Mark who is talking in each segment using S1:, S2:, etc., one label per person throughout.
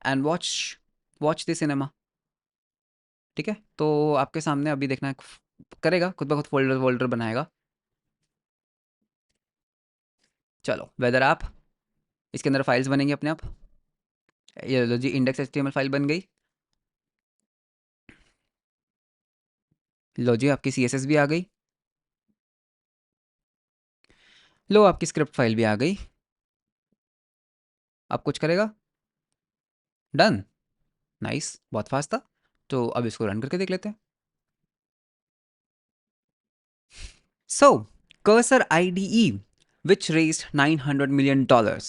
S1: And watch the cinema. ठीक है, तो आपके सामने अभी देखना करेगा, खुद ब खुद फोल्डर वोल्डर बनाएगा। चलो वेदर ऐप, इसके अंदर फाइल्स बनेंगी अपने आप। ये लो जी, इंडेक्स एचटीएमएल फाइल बन गई। लो जी, आपकी सीएसएस भी आ गई। लो, आपकी स्क्रिप्ट फाइल भी आ गई। अब कुछ करेगा? डन। नाइस, बहुत फास्ट था। तो अब इसको रन करके देख लेते हैं। So cursor IDE which raised $900 million,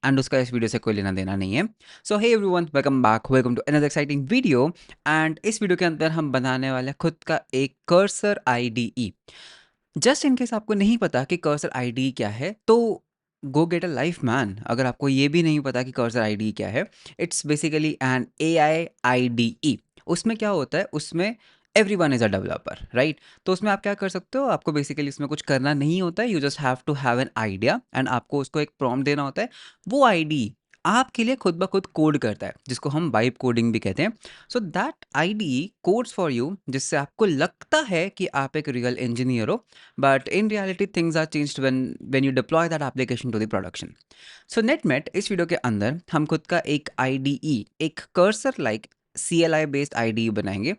S1: and उसका इस वीडियो से कोई लेना देना नहीं है। So hey everyone, welcome back, welcome to another exciting video. And इस वीडियो के अंदर हम बनाने वाले हैं खुद का एक cursor IDE. Just in case आपको नहीं पता कि कर्सर आईडी क्या है, तो go get a life man. अगर आपको ये भी नहीं पता कि कर्सर आईडी क्या है, it's basically an AI IDE. उसमें क्या होता है, उसमें everyone is a developer, right? तो उसमें आप क्या कर सकते हो, आपको बेसिकली उसमें कुछ करना नहीं होता है। You just have to have an idea and आपको उसको एक प्रॉम्प्ट देना होता है। वो आईडी आपके लिए खुद ब खुद कोड करता है, जिसको हम वाइब कोडिंग भी कहते हैं। So that ID codes for you, जिससे आपको लगता है कि आप एक रियल इंजीनियर हो, but in reality things are changed when you deploy that application to the production. So netmet इस वीडियो के अंदर हम खुद का एक IDE, एक cursor like CLI based IDE बनाएंगे,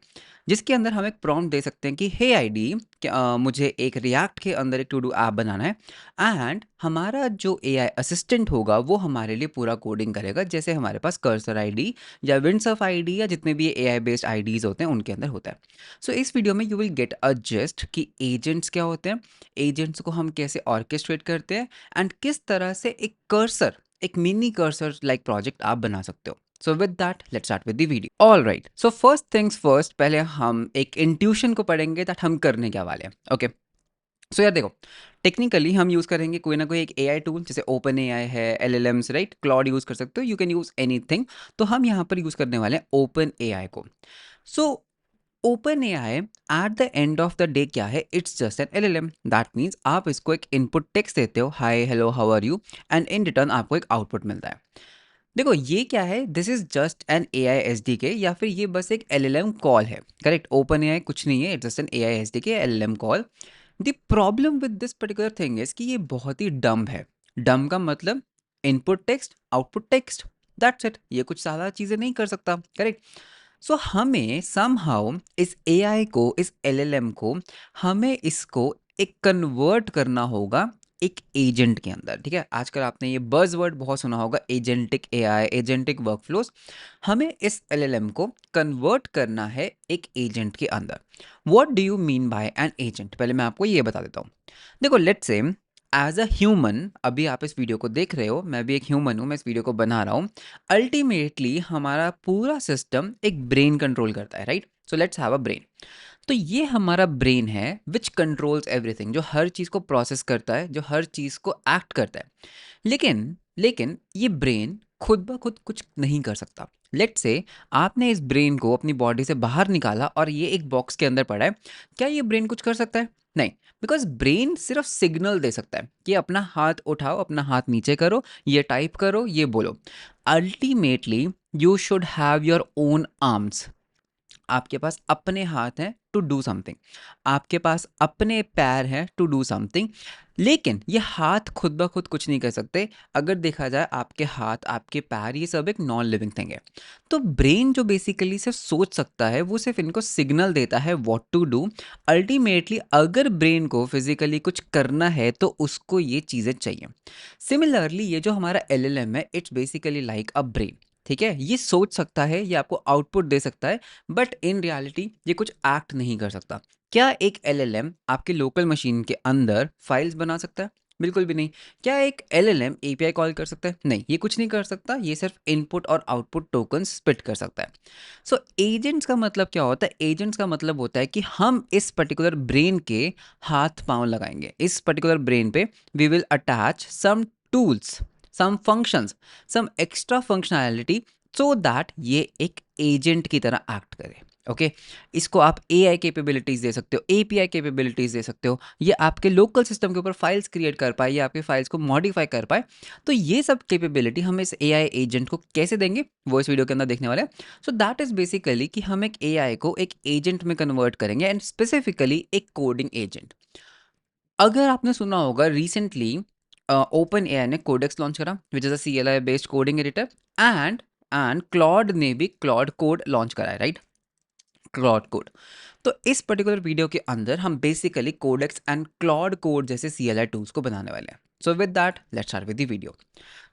S1: जिसके अंदर हम एक प्रॉम्प्ट दे सकते हैं कि हे IDE, मुझे एक रिएक्ट के अंदर एक टू डू ऐप बनाना है। एंड हमारा जो AI असिस्टेंट होगा वो हमारे लिए पूरा कोडिंग करेगा, जैसे हमारे पास कर्सर ID या विंडसर्फ ID या जितने भी AI बेस्ड IDs होते हैं उनके अंदर होता है। सो इस वीडियो में you will get a just कि एजेंट्स क्या होते हैं, एजेंट्स को हम कैसे ऑर्केस्ट्रेट करते हैं, एंड किस तरह से एक कर्सर, एक मिनी कर्सर लाइक प्रोजेक्ट आप बना सकते हो। सो with that let's start with the video. All right, so first things first, पहले हम एक इंट्यूशन को पढ़ेंगे दैट हम करने क्या वाले हैं। ओके, सो यार देखो, टेक्निकली हम यूज़ करेंगे कोई ना कोई एक एआई टूल, जैसे ओपन एआई है, एलएलएम्स, राइट? क्लॉड यूज़ कर सकते हो, यू कैन यूज़ एनीथिंग। तो हम यहाँ पर यूज़ करने वाले हैं ओपन एआई को। So OpenAI at the end of the day क्या है, it's just an LLM. That means आप इसको एक इनपुट टेक्स्ट देते हो, hi hello how are you, and in return आपको एक आउटपुट मिलता है। देखो ये क्या है, this is just an AI SDK, या फिर ये बस एक एलएलएम कॉल है, करेक्ट? ओपन एआई कुछ नहीं है, it's just an AI SDK, LLM call. The problem with this particular thing is कि ये बहुत ही डम्ब है। डम्ब का मतलब input text output text, that's it. ये कुछ ज़्यादा चीज़ें नहीं कर सकता, करेक्ट? सो हमें समहाउ इस एआई को, इस एलएलएम को, हमें इसको एक कन्वर्ट करना होगा एक एजेंट के अंदर। ठीक है, आजकल आपने ये बज़वर्ड बहुत सुना होगा, एजेंटिक एआई, एजेंटिक वर्कफ्लोज। हमें इस एलएलएम को कन्वर्ट करना है एक एजेंट के अंदर। What do you mean by an agent? पहले मैं आपको ये बता देता हूँ। देखो let's say as a human, अभी आप इस वीडियो को देख रहे हो, मैं भी एक ह्यूमन हूँ, मैं इस वीडियो को बना रहा हूँ। अल्टीमेटली हमारा पूरा सिस्टम एक ब्रेन कंट्रोल करता है, right? So let's have a brain. तो ये हमारा ब्रेन है विच कंट्रोल्स एवरीथिंग, जो हर चीज़ को प्रोसेस करता है, जो हर चीज़ को एक्ट करता है। लेकिन लेकिन ये ब्रेन खुद ब खुद कुछ नहीं कर सकता। लेट्स से आपने इस ब्रेन को अपनी बॉडी से बाहर निकाला और ये एक बॉक्स के अंदर पड़ा है। क्या ये ब्रेन कुछ कर सकता है? नहीं। बिकॉज ब्रेन सिर्फ सिग्नल दे सकता है कि अपना हाथ उठाओ, अपना हाथ नीचे करो, ये टाइप करो, ये बोलो। Ultimately you should have your own arms. आपके पास अपने हाथ हैं टू डू समथिंग, आपके पास अपने पैर हैं टू डू समथिंग। लेकिन ये हाथ खुद ब खुद कुछ नहीं कर सकते। अगर देखा जाए, आपके हाथ, आपके पैर, ये सब एक नॉन लिविंग थिंग है। तो ब्रेन जो बेसिकली सिर्फ सोच सकता है, वो सिर्फ इनको सिग्नल देता है व्हाट टू डू। अल्टीमेटली अगर ब्रेन को फिजिकली कुछ करना है तो उसको ये चीज़ें चाहिए। सिमिलरली ये जो हमारा एलएलएम है, it's basically like a brain. ठीक है, ये सोच सकता है, ये आपको आउटपुट दे सकता है, बट इन रियलिटी ये कुछ एक्ट नहीं कर सकता। क्या एक एलएलएम आपके लोकल मशीन के अंदर फाइल्स बना सकता है? बिल्कुल भी नहीं। क्या एक एलएलएम एपीआई कॉल कर सकता है? नहीं, ये कुछ नहीं कर सकता। ये सिर्फ इनपुट और आउटपुट टोकन स्पिट कर सकता है। सो एजेंट्स का मतलब क्या होता है? एजेंट्स का मतलब होता है कि हम इस पर्टिकुलर ब्रेन के हाथ पांव लगाएंगे। इस पर्टिकुलर ब्रेन पे we will attach some tools, some functions, some extra functionality, so that ये एक एजेंट की तरह एक्ट करे। ओके। इसको आप एआई कैपेबिलिटीज़ दे सकते हो, एपीआई कैपेबिलिटीज़ दे सकते हो, ये आपके लोकल सिस्टम के ऊपर फाइल्स क्रिएट कर पाए, या आपके फाइल्स को मॉडिफाई कर पाए। तो ये सब कैपेबिलिटी हम इस एआई एजेंट को कैसे देंगे, वो इस वीडियो के अंदर देखने वाले हैं। सो दैट इज़ बेसिकली कि हम एक एआई को एक एजेंट में कन्वर्ट करेंगे, एंड स्पेसिफिकली एक कोडिंग एजेंट। अगर आपने सुना होगा रिसेंटली ओपन एआई ने कोडेक्स लॉन्च करा, which is a CLI based coding editor, and Claude ने भी क्लॉड कोड लॉन्च करा है, राइट? Claude code. तो इस पर्टिकुलर वीडियो के अंदर हम basically Codex and Claude Code जैसे सीएलआई टूल्स को बनाने वाले हैं। So with that let's start with the video.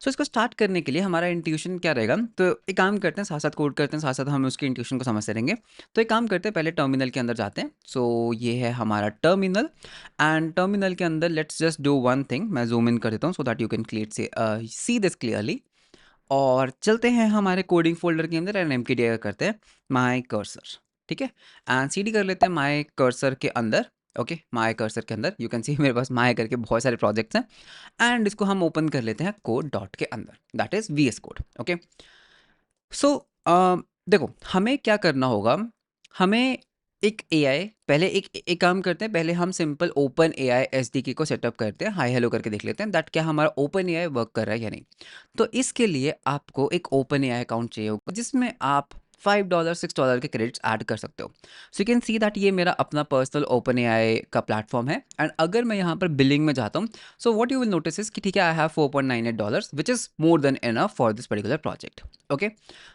S1: So इसको स्टार्ट करने के लिए हमारा इंट्यूशन क्या रहेगा, तो एक काम करते हैं, साथ साथ कोड करते हैं, साथ साथ हम उसके इंट्यूशन को समझते रहेंगे। तो एक काम करते हैं, पहले टर्मिनल के अंदर जाते हैं। सो ये है हमारा टर्मिनल, एंड टर्मिनल के अंदर let's just do one thing, मैं जूम इन कर देता हूँ so that you can clear see this clearly. और चलते हैं हमारे कोडिंग फोल्डर के अंदर, एंड एमकेडीआई करते हैं माय कर्सर, ठीक है? एंड सीडी कर लेते हैं माय कर्सर के अंदर। ओके, माय कर्सर के अंदर यू कैन सी मेरे पास माय करके बहुत सारे प्रोजेक्ट्स हैं, एंड इसको हम ओपन कर लेते हैं कोड डॉट के अंदर, that is VS Code. Okay. So देखो हमें क्या करना होगा, हमें एक एआई पहले एक एक काम करते हैं, पहले हम सिंपल ओपन एआई एसडीके को सेटअप करते हैं, हाई हेलो करके देख लेते हैं दैट क्या हमारा ओपन एआई वर्क कर रहा है या नहीं। तो इसके लिए आपको एक ओपन एआई अकाउंट चाहिए होगा, जिसमें आप $5 $6 के क्रेडिट्स ऐड कर सकते हो। So you can see that ये मेरा अपना पर्सनल ओपन एआई का प्लेटफॉर्म है, एंड अगर मैं यहाँ पर बिलिंग में जाता हूँ, so what you will notice is कि ठीक है, I have $4.98 which is more than enough for this particular project. Okay.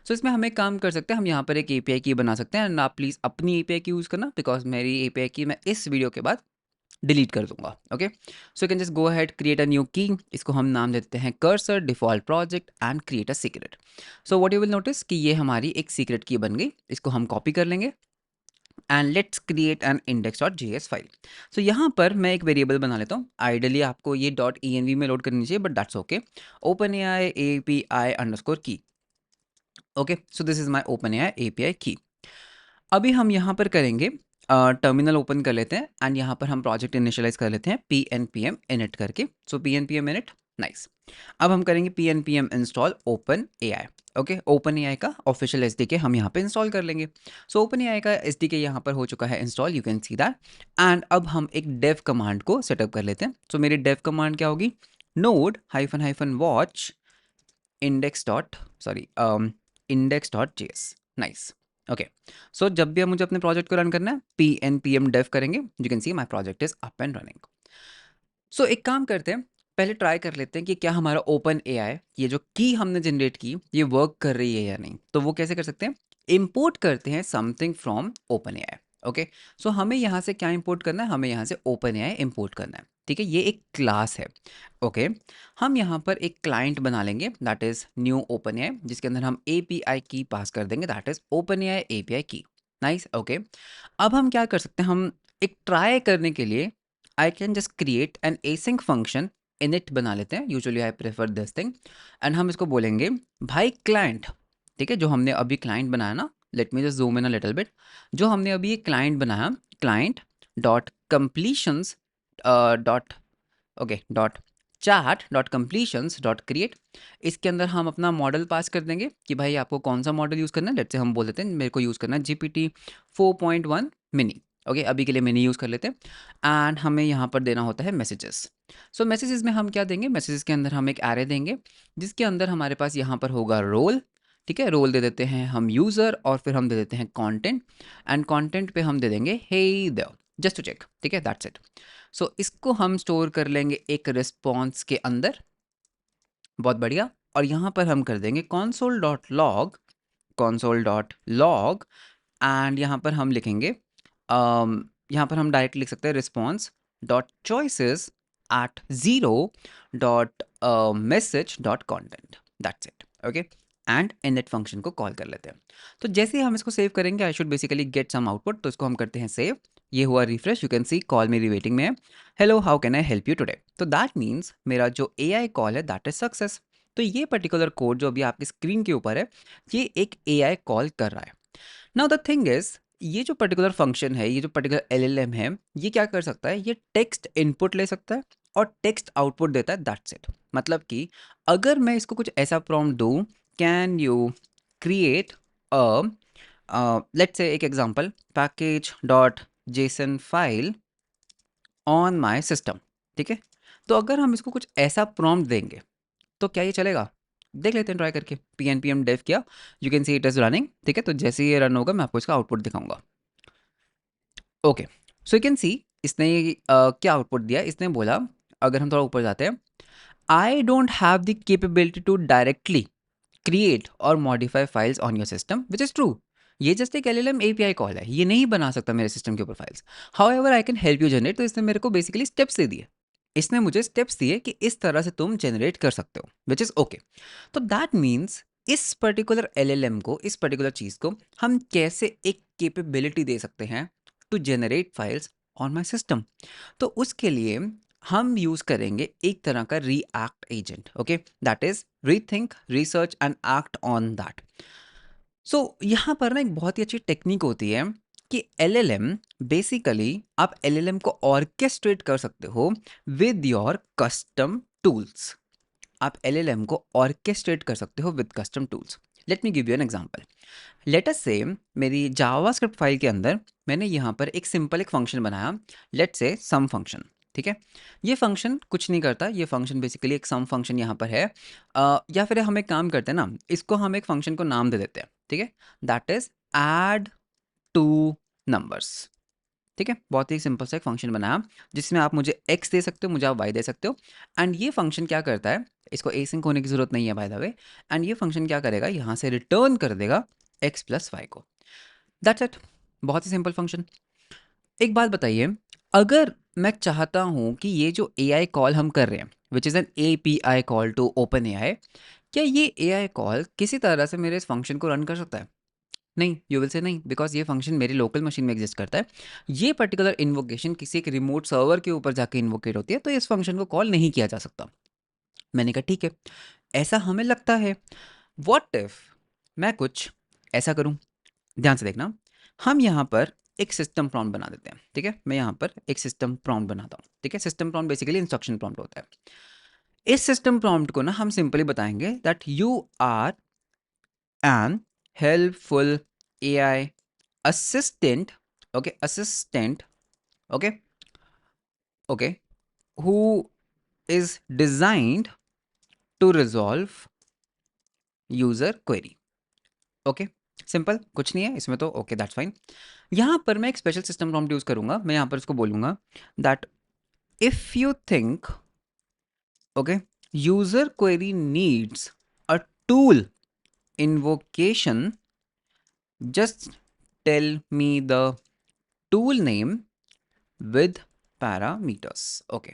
S1: So इसमें हम एक काम कर सकते हैं, हम यहाँ पर एक एपीआई की बना सकते हैं, एंड आप प्लीज़ अपनी एपीआई की यूज़ करना, बिकॉज मेरी एपीआई की मैं इस वीडियो के बाद डिलीट कर दूंगा। Okay. So you can just go ahead, create a new की, इसको हम नाम देते हैं cursor default project, and create a secret. So what you will notice कि ये हमारी एक सीक्रेट की बन गई, इसको हम कॉपी कर लेंगे, and let's create an index.js file. So यहाँ पर मैं एक वेरिएबल बना लेता हूँ, आइडली आपको ये .env में लोड करनी चाहिए, but that's okay. OpenAI API underscore key. Okay, so this is my OpenAI API key. अभी हम यहाँ पर करेंगे, टर्मिनल ओपन कर लेते हैं, एंड यहाँ पर हम प्रोजेक्ट इनिशियलाइज कर लेते हैं P N P M init करके। So P N P M init, nice. अब हम करेंगे P N P M install open A I. Okay, open A I का ऑफिशियल एस डी के हम यहाँ पे इंस्टॉल कर लेंगे। सो ओपन ए आई का एस डी के यहाँ पर हो चुका है install, you can see that. And अब हम एक डेव कमांड को सेटअप कर लेते हैं। सो मेरी डेव कमांड क्या होगी, node hyphen hyphen watch index dot sorry index dot J S, nice. Okay. So जब भी मुझे अपने प्रोजेक्ट को रन करना है, P N P M dev करेंगे, you can see my project is up and running. So एक काम करते हैं, पहले ट्राई कर लेते हैं कि क्या हमारा ओपन एआई, ये जो की हमने जनरेट की, ये वर्क कर रही है या नहीं। तो वो कैसे कर सकते हैं, इंपोर्ट करते हैं something from OpenAI. Okay. So हमें यहाँ से क्या इंपोर्ट करना है, हमें यहाँ से ओपन एआई इंपोर्ट करना है, ठीक है? ये एक क्लास है। ओके। हम यहाँ पर एक क्लाइंट बना लेंगे, that is new open AI, जिसके अंदर हम एपीआई की पास कर देंगे, that is open AI API की। नाइस। ओके। अब हम क्या कर सकते हैं, हम एक ट्राई करने के लिए I can just create an async function init बना लेते हैं, usually I prefer this thing. And हम इसको बोलेंगे भाई क्लाइंट, ठीक है? जो हमने अभी क्लाइंट बनाया ना, let me just zoom in a little bit. जो हमने अभी ये क्लाइंट बनाया, client dot completions dot, okay, dot chat dot completions dot create. इसके अंदर हम अपना मॉडल पास कर देंगे कि भाई आपको कौन सा मॉडल यूज़ करना है। लेट्स से हम बोल देते हैं मेरे को यूज़ करना है जीपीटी 4.1 मिनी। ओके, अभी के लिए मिनी यूज़ कर लेते हैं। एंड हमें यहाँ पर देना होता है मैसेजेस। सो मैसेजेस में हम क्या देंगे, मैसेजेस के अंदर हम एक एरे देंगे, जिसके अंदर हमारे पास यहाँ पर होगा रोल, ठीक है? रोल दे देते हैं हम यूज़र, और फिर हम दे देते हैं कंटेंट, एंड कंटेंट पे हम दे देंगे hey there, just to check, ठीक है? That's it. सो इसको हम स्टोर कर लेंगे एक रिस्पॉन्स के अंदर, बहुत बढ़िया। और यहाँ पर हम कर देंगे console डॉट लॉग, एंड यहाँ पर हम लिखेंगे यहाँ पर हम डायरेक्ट लिख सकते हैं response dot choices at zero dot message dot content, that's it. Okay. And init function को कॉल कर लेते हैं। तो जैसे ही हम इसको सेव करेंगे, I should basically get some output. तो इसको हम करते हैं सेव, ये हुआ refresh, you can see call मेरी वेटिंग में है, hello how can I help you today. तो दैट मीन्स मेरा जो एआई कॉल है दैट इज सक्सेस। तो ये पर्टिकुलर कोड जो अभी आपकी स्क्रीन के ऊपर है, ये एक एआई कॉल कर रहा है। नाउ द थिंग इज, ये जो पर्टिकुलर फंक्शन है, ये जो पर्टिकुलर एलएलएम है, ये क्या कर सकता है, ये टेक्स्ट इनपुट ले सकता है और टेक्स्ट आउटपुट देता है, दैट्स इट। मतलब कि अगर मैं इसको कुछ ऐसा प्रॉम्प्ट दूं, can you create a let's say एक example package dot JSON file on my system, ठीक है। तो अगर हम इसको कुछ ऐसा प्रॉम्प्ट देंगे तो क्या ये चलेगा? देख लेते हैं ट्राई करके। P N P M dev किया, you can see it is running, ठीक है। तो जैसे ही ये रन होगा मैं आपको इसका आउटपुट दिखाऊंगा। ओके, सो यू कैन सी इसने क्या आउटपुट दिया। इसने बोला, अगर हम थोड़ा ऊपर जाते हैं, I don't have the capability to directly create और modify files on your system, which is true. ये जस्ट एक LLM API कॉल है, ये नहीं बना सकता मेरे सिस्टम के ऊपर files. However I can help you generate. तो इसने मेरे को बेसिकली स्टेप्स दे दिए, इसने मुझे स्टेप्स दिए कि इस तरह से तुम जनरेट कर सकते हो, विच इज ओके। तो दैट मीन्स इस पर्टिकुलर LLM को, इस पर्टिकुलर चीज को हम कैसे एक केपेबिलिटी दे सकते हैं to generate files on my system. तो उसके लिए हम यूज करेंगे एक तरह का react agent, okay. That is rethink, research and act on that. So यहाँ पर ना एक बहुत ही अच्छी टेक्निक होती है कि LLM बेसिकली, आप LLM को ऑर्केस्ट्रेट कर सकते हो विद योर कस्टम टूल्स। आप LLM को ऑर्केस्ट्रेट कर सकते हो with custom tools. Let me give you an example. Let us से मेरी जावास्क्रिप्ट फाइल के अंदर मैंने यहाँ पर एक सिंपल एक फंक्शन बनाया, लेट से सम फंक्शन, ठीक है। ये फंक्शन कुछ नहीं करता, ये फंक्शन बेसिकली एक सम फंक्शन यहाँ पर है। या फिर हम एक काम करते हैं ना, इसको हम एक फंक्शन को नाम दे देते हैं, ठीक है। That is add two numbers, ठीक है। बहुत ही सिंपल सा एक फंक्शन बनाया जिसमें आप मुझे x दे सकते हो, मुझे आप y दे सकते हो। एंड ये फंक्शन क्या करता है, इसको एसिंक होने की जरूरत नहीं है बाय द वे। एंड ये फंक्शन क्या करेगा, यहाँ से रिटर्न कर देगा x प्लस वाई को। दैट्स इट, बहुत ही सिंपल फंक्शन। एक बात बताइए, अगर मैं चाहता हूँ कि ये जो AI कॉल हम कर रहे हैं, which is an API call to open AI, क्या ये AI कॉल किसी तरह से मेरे इस फंक्शन को रन कर सकता है? नहीं, यू विल से नहीं, बिकॉज ये फंक्शन मेरी लोकल मशीन में एग्जिस्ट करता है। ये पर्टिकुलर इन्वोकेशन किसी एक रिमोट सर्वर के ऊपर जाके इन्वोकेट होती है, तो इस फंक्शन को कॉल नहीं किया जा सकता। मैंने कहा ठीक है, ऐसा हमें लगता है। व्हाट इफ मैं कुछ ऐसा करूं, ध्यान से देखना। हम यहाँ पर एक सिस्टम प्रॉम्प्ट बना देते हैं, ठीक है। मैं यहाँ पर एक सिस्टम प्रॉम्प्ट बनाता हूँ, ठीक है। System prompt basically instruction prompt होता है। इस सिस्टम प्रॉम्प्ट को ना हम सिंपली बताएंगे that you are an helpful AI assistant, okay, assistant, okay, okay, who is designed to resolve user query, okay। Simple, कुछ नहीं है इसमें तो, ओके दैट्स फाइन। यहाँ पर मैं एक स्पेशल सिस्टम प्रॉम्प्ट यूज करूंगा। मैं यहाँ पर इसको बोलूंगा that if you think, okay, user query needs a tool invocation, just tell me the tool name with parameters, okay.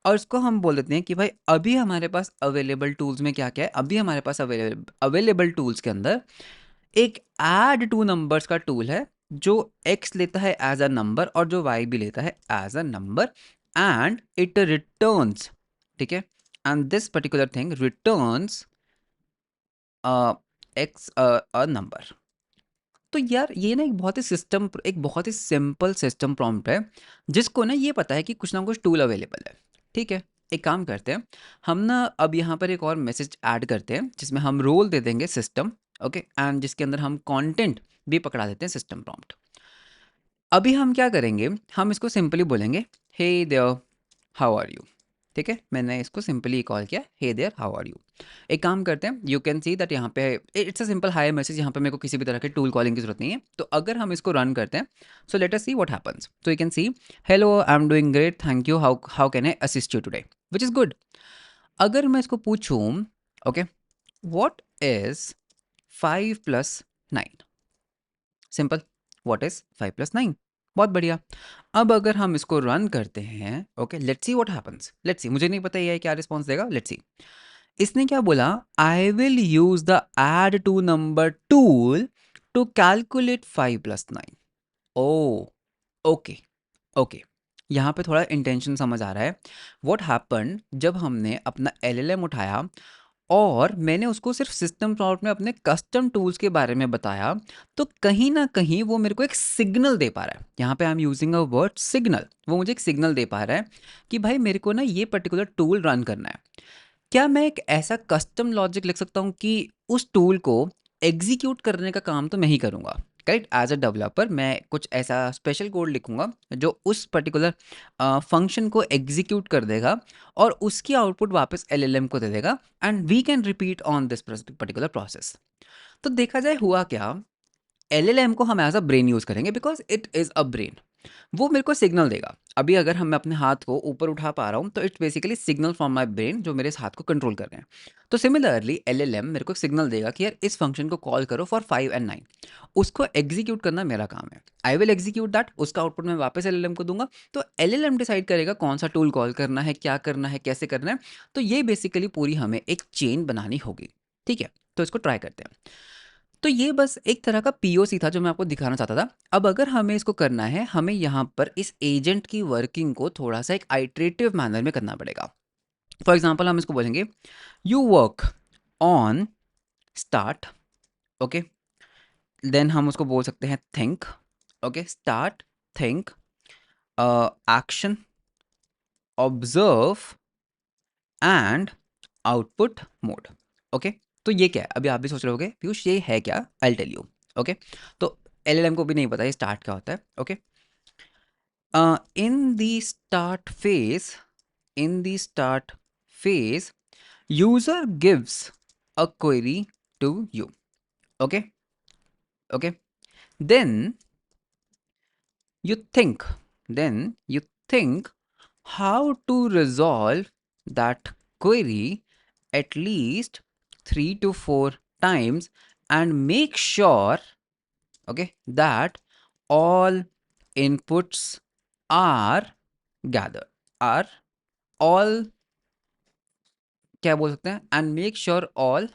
S1: और इसको हम बोल देते हैं कि भाई अभी हमारे पास अवेलेबल टूल्स में क्या क्या है। अभी हमारे पास अवेलेबल टूल्स के अंदर एक ऐड टू नंबर्स का टूल है, जो x लेता है एज अ नंबर और जो y भी लेता है as a number, and it returns, ठीक है। And this particular thing returns x a number. तो यार ये ना एक बहुत ही सिंपल सिस्टम प्रॉम्प्ट है, जिसको ना ये पता है कि कुछ ना कुछ टूल अवेलेबल है, ठीक है। एक काम करते हैं, हम ना अब यहाँ पर एक और मैसेज ऐड करते हैं जिसमें हम रोल दे देंगे सिस्टम, ओके, एंड जिसके अंदर हम कंटेंट भी पकड़ा देते हैं सिस्टम प्रॉम्प्ट। अभी हम क्या करेंगे, हम इसको सिंपली बोलेंगे hey there how are you, ठीक है। मैंने इसको सिंपली कॉल किया hey there how are you. एक काम करते हैं, यू कैन सी दैट यहाँ पे it's a simple hi message, यहाँ पे मेरे को किसी भी तरह के टूल कॉलिंग की जरूरत नहीं है। तो अगर हम इसको रन करते हैं, so let us see what happens. तो you can see hello I am doing great, thank you, how can I assist you today, which is good. अगर मैं इसको पूछूं, okay, what is 5 + 9, simple, what is 5 + 9, बहुत बढ़िया। अब अगर हम इसको रन करते हैं, okay, let's see what happens. Let's see, मुझे नहीं पता ये क्या रिस्पॉन्स देगा, लेट्स सी। इसने क्या बोला, I will use the add two number tool to calculate 5 + 9। Oh, okay, okay, यहाँ पे थोड़ा इंटेंशन समझ आ रहा है। व्हाट हैपन, जब हमने अपना LLM उठाया और मैंने उसको सिर्फ सिस्टम प्रॉम्प्ट में अपने कस्टम टूल्स के बारे में बताया, तो कहीं ना कहीं वो मेरे को एक सिग्नल दे पा रहा है। यहाँ पे I am using a word signal, वो मुझे एक सिग्नल दे पा रहा है कि भाई मेरे को ना ये पर्टिकुलर टूल रन करना है। क्या मैं एक ऐसा कस्टम लॉजिक लिख सकता हूँ कि उस टूल को एग्जीक्यूट करने का काम तो मैं ही करूँगा, करेक्ट। एज अ डेवलपर मैं कुछ ऐसा स्पेशल कोड लिखूंगा जो उस पर्टिकुलर फंक्शन को एग्जीक्यूट कर देगा और उसकी आउटपुट वापस एलएलएम को दे देगा, and we can repeat on this particular process. तो देखा जाए हुआ क्या, एलएलएम को हम एज अ ब्रेन यूज करेंगे because it is a brain. वो मेरे को सिग्नल देगा। अभी अगर हम मैं अपने हाथ को ऊपर उठा पा रहा हूँ तो it's basically signal from my brain जो मेरे इस हाथ को कंट्रोल कर रहे हैं। तो सिमिलरली एलएलएम मेरे को सिग्नल देगा कि यार इस फंक्शन को कॉल करो फॉर 5 एंड 9। उसको एग्जीक्यूट करना मेरा काम है। आई विल एग्जीक्यूट दैट, उसका आउटपुट मैं वापस एलएलएम को दूंगा। तो एलएलएम डिसाइड करेगा कौन सा टूल कॉल करना है, क्या करना है, कैसे करना है। तो ये बेसिकली पूरी हमें एक चेन बनानी होगी। ठीक है, तो इसको ट्राई करते हैं। तो ये बस एक तरह का पीओसी था जो मैं आपको दिखाना चाहता था। अब अगर हमें इसको करना है, हमें यहाँ पर इस एजेंट की वर्किंग को थोड़ा सा एक आइट्रेटिव मैनर में करना पड़ेगा। फॉर एग्जाम्पल हम इसको बोलेंगे you work on start, okay. Then हम उसको बोल सकते हैं think, okay, start, think, action, observe and output mode. Okay, तो ये क्या है? अभी आप भी सोच रहे होगे पीयूष ये है क्या, आई टेल यू। ओके, तो एलएलएम को भी नहीं पता ये स्टार्ट क्या होता है। Okay, in the start phase, in the start phase, user gives a query to you. Okay, okay. Then you think, then you think how to resolve that query at least 3 to 4 times and make sure, okay, that all inputs are gathered, are all, क्या बोल सकते हैं, and make sure all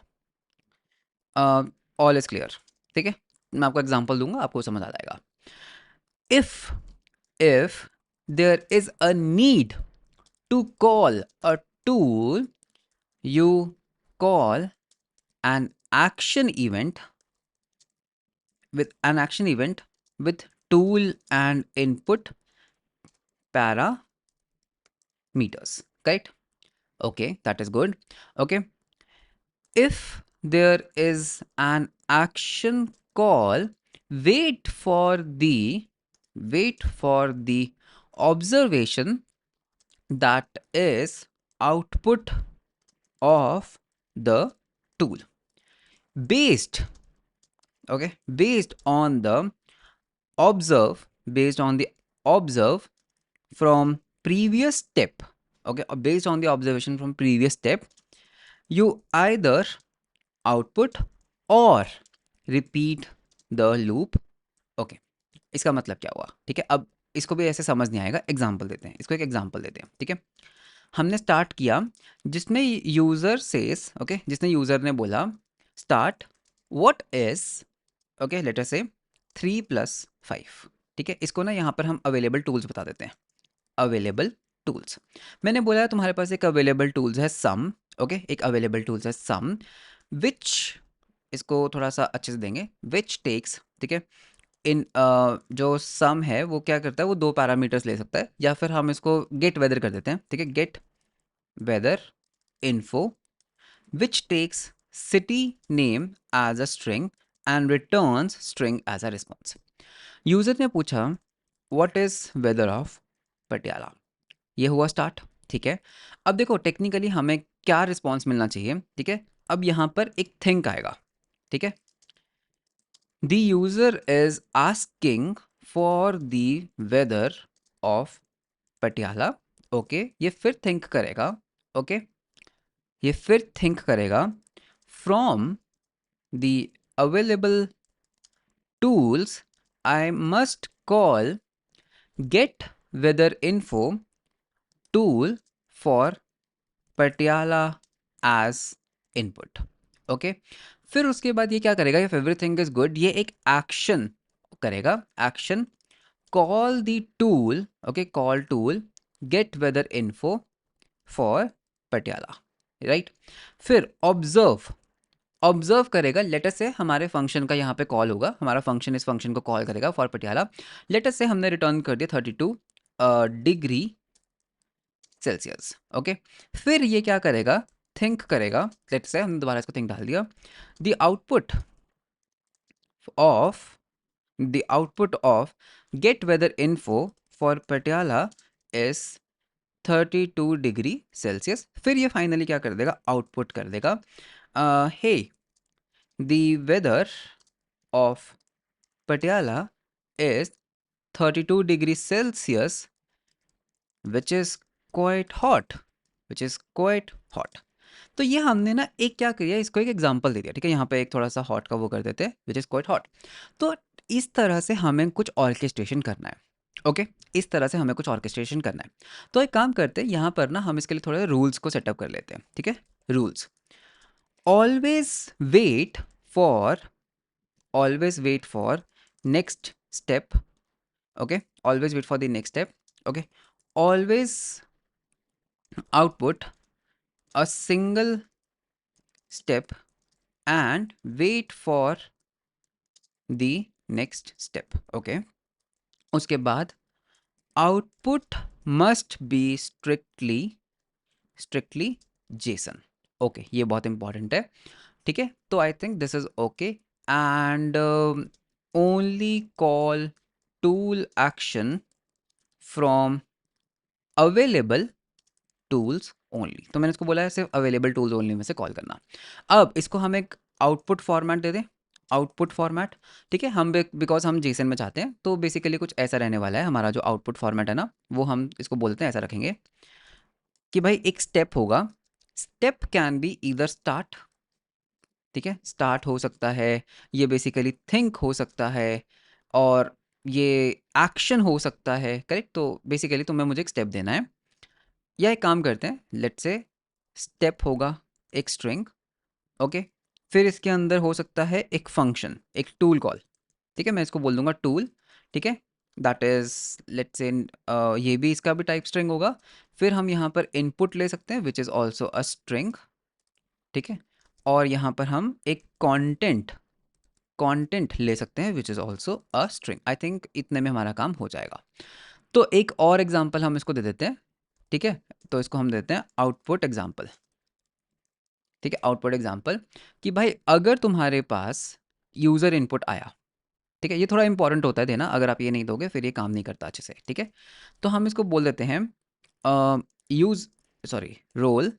S1: is clear. ठीक है, मैं आपको example दूंगा, आपको समझ आ जाएगा। If if there is a need to call a tool, you call an action event with tool and input parameters, correct? Okay, that is good. Okay, if there is an action call, wait for the observation that is output of the tool based, okay, based on the observe from previous step, okay, or based on the observation from previous step, you either output or repeat the loop. Okay, इसका मतलब क्या हुआ? ठीक है, अब इसको भी ऐसे समझ नहीं आएगा, एग्जाम्पल देते हैं, इसको एक एग्जाम्पल देते हैं। ठीक है, हमने स्टार्ट किया जिसमें यूजर सेस, ओके, जिसने यूजर ने बोला start what is, okay, later से 3+5। ठीक है, इसको ना यहाँ पर हम अवेलेबल टूल्स बता देते हैं। अवेलेबल टूल्स, मैंने बोला तुम्हारे पास एक अवेलेबल टूल्स है सम, ओके, एक अवेलेबल टूल्स है सम विच, इसको थोड़ा सा अच्छे से देंगे, विच टेक्स, ठीक है, इन जो सम है वो क्या करता है, वो 2 पैरामीटर्स ले सकता है, या फिर हम इसको गेट वेदर कर देते हैं। ठीक है, get weather info which takes city name as a string and returns string as a response. User ने पूछा what is weather of Patiala, ये हुआ स्टार्ट। ठीक है, अब देखो टेक्निकली हमें क्या रिस्पॉन्स मिलना चाहिए। ठीक है, अब यहाँ पर एक थिंक आएगा। ठीक है, the user is asking for the weather of Patiala. Okay, ये फिर थिंक करेगा, ओके, ये फिर थिंक करेगा from the available tools I must call get weather info tool for Patiala as input. Okay, फिर उसके बाद ये क्या करेगा, ये एवरीथिंग इज गुड, ये एक एक्शन करेगा, action call the tool, okay, call tool get weather info for Patiala, right. फिर ऑब्जर्व करेगा, लेटर से हमारे फंक्शन का यहाँ पे कॉल होगा, हमारा फंक्शन इस फंक्शन को कॉल करेगा फॉर पटियाला। लेटर से हमने रिटर्न कर दिया 32 डिग्री सेल्सियस। ओके, फिर ये क्या करेगा, थिंक करेगा, लेट से हमने दोबारा इसको थिंक डाल दिया, the output of the output of get weather info for Patiala is 32 degree Celsius. फिर ये फाइनली क्या कर देगा, आउटपुट कर देगा, hey the weather of Patiala is 32 degree Celsius which is quite hot, which is quite hot. तो ये हमने ना एक क्या किया, इसको एक एग्जांपल दे दिया, ठीक है, यहाँ पे एक थोड़ा सा हॉट का वो कर देते हैं, विच इज क्वाइट हॉट। तो इस तरह से हमें कुछ ऑर्केस्ट्रेशन करना है। ओके, इस तरह से हमें कुछ ऑर्केस्ट्रेशन करना है। तो एक काम करते हैं, यहाँ पर ना हम इसके लिए थोड़े रूल्स को सेटअप कर लेते हैं, ठीक है। Rules, always wait for, always wait for next step. Okay, always wait for the next step. Okay, always output a single step and wait for the next step. Okay, उसके बाद output must be strictly JSON. Okay, ये बहुत important है, ठीक है। तो I think this is okay, and only call tool action from available tools only. तो मैंने इसको बोला है सिर्फ अवेलेबल टूल्स ओनली में से कॉल करना। अब इसको हम एक आउटपुट फॉर्मेट दे दें, आउटपुट फॉर्मेट, ठीक है। हम बिकॉज हम जेसन में चाहते हैं, तो बेसिकली कुछ ऐसा रहने वाला है हमारा जो आउटपुट फॉर्मेट है ना, वो हम इसको बोलते हैं, ऐसा रखेंगे कि भाई एक स्टेप होगा, step can be either start, ठीक है, स्टार्ट हो सकता है, ये बेसिकली थिंक हो सकता है, और ये एक्शन हो सकता है, करेक्ट। तो बेसिकली तुम्हें मुझे एक स्टेप देना है, या एक काम करते हैं, लेट्स से स्टेप होगा एक स्ट्रिंग। ओके, फिर इसके अंदर हो सकता है एक फंक्शन, एक टूल कॉल, ठीक है, मैं इसको बोल दूंगा टूल, ठीक है। दैट इज लेट्स से ये भी इसका भी टाइप स्ट्रिंग होगा। फिर हम यहाँ पर इनपुट ले सकते हैं which is also a string, ठीक है। और यहाँ पर हम एक कंटेंट, कंटेंट ले सकते हैं which is also a string. I think इतने में हमारा काम हो जाएगा। तो एक और एग्जाम्पल हम इसको दे देते हैं, ठीक है। तो इसको हम देते हैं आउटपुट एग्जाम्पल, ठीक है, आउटपुट एग्जाम्पल, कि भाई अगर तुम्हारे पास यूज़र इनपुट आया, ठीक है, ये थोड़ा इंपॉर्टेंट होता है देना, अगर आप ये नहीं दोगे फिर ये काम नहीं करता अच्छे से, ठीक है। तो हम इसको बोल देते हैं यूज सॉरी रोल